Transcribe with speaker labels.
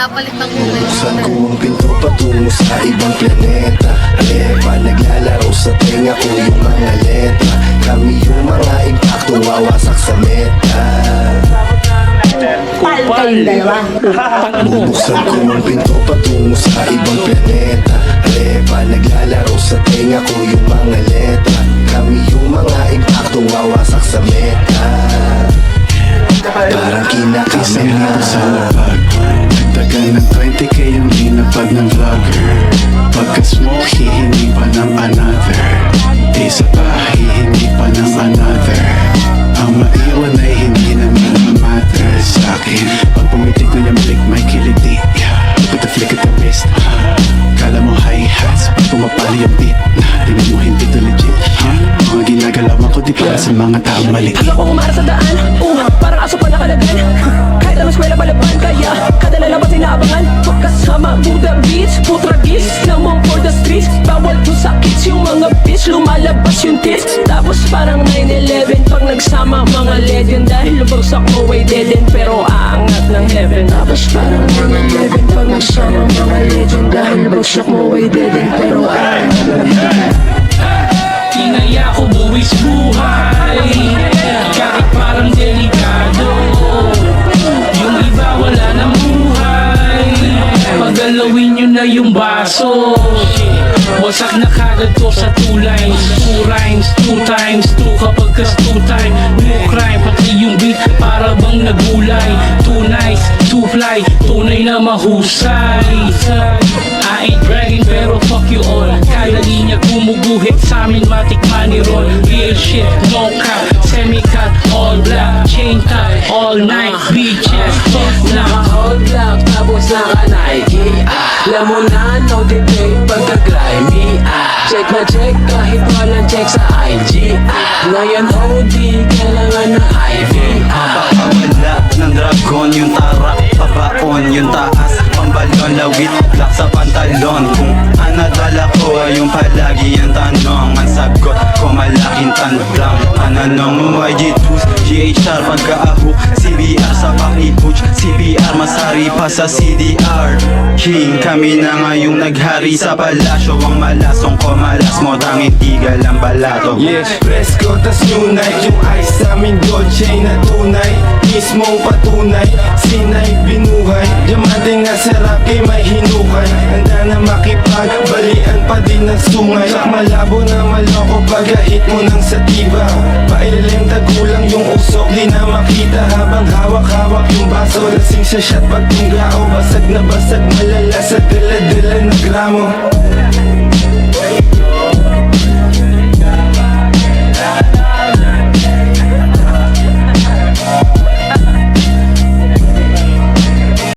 Speaker 1: Palit ng kulay.
Speaker 2: Buksan ko ang pinto patungo sa ibang planeta. Alepa, naglalaro sa tenga ko yung mga letra. Kami yung mga impacto wawasak sa meta.
Speaker 3: Pal kayong dalawa.
Speaker 2: Buksan ko ang pinto patungo sa ibang planeta. Alepa, naglalaro sa tenga ko yung mga letra. Kami yung mga impacto wawasak sa meta. Parang kinakamera
Speaker 4: sa lapag. Nagdagan ng 20k yung hinapag ng vlogger. Pagka-smoke, hihingi pa ng another. Isa pa, hihingi pa ng another. Ang maiwan ay hindi naman matter sa akin. Pag pumitik na yung blick, may kiliti. Look at the flick of the wrist. Kala mo hi-hats, pag pumapali yung beat. Tingnan mo hindi to legit. Mga ginagalawan ko di para sa mga taong maliit.
Speaker 5: Ako kong umara sa daan, parang aso pa nakalagan. Kahit anong eskwela palaban, kaya kada lalabas inaabangan. Pagkasama, Buddha Beats, Putragis, lamang for the streets. Bawal po sa kids yung mga bitch, lumalabas yung tits. Tapos parang 9-11, pag nagsama mga legend. Dahil lubagsak mo ay dead end, pero aangat ng heaven. Tapos parang 9-11, pag nagsama mga legend. Dahil lubagsak mo ay dead end, pero aangat ng heaven.
Speaker 6: Tinaya ko buwis buhay, kahit parang delikado. Yung iba wala ng buhay, pagalawin nyo na yung baso. Wasak na kagad ko sa 2 lines, 2 rhymes, 2 times 2 kapag kas 2 time. No crime, pati yung beat para bang nagulay. 2 nice, 2 fly, tunay na mahusay. I ain't bragging pero fuck you all. Kada linya gumuguhit sa amin matik manirol. Real shit, no cap, semi-cut, all black, chain cut, all night, bitches, fuck na.
Speaker 5: All black, tapos naka-Nike. Alam mo na, no debate pagka-grimy. Check na check kahit walang check sa IG. Ngayon OD, kailangan na IV.
Speaker 7: Papawala ng dragon yung tarak, pabaon yung taas, pambalon, lawit, black sa pantalon. Kung anadala ko ay yung palagi ang tanong. Ang sagot ko malaking tandang. Ananong YG2s, GHR pagka-ahok, CBR sa pakipuch, CBR masari pa sa CDR. King kami na ngayong naghari sa palasyo. Ang malasong ko malas mo, tanging tigal ang balato.
Speaker 2: Yes, fresco tas new night. Yung ice sa amin Dolce na tunay. Mismo patunay, sinay binuhay. Diamante nga sarap kay may hinukay. Handa na makipagbalian pa din ng sungay. Sak malabo na maloko pag-hit mo ng satiba. Pailim tagulang yung usok, di na makita. Habang hawak-hawak yung baso, lasing sa shot pag tunggao. Basag na basag malala sa dala-dala na gramo.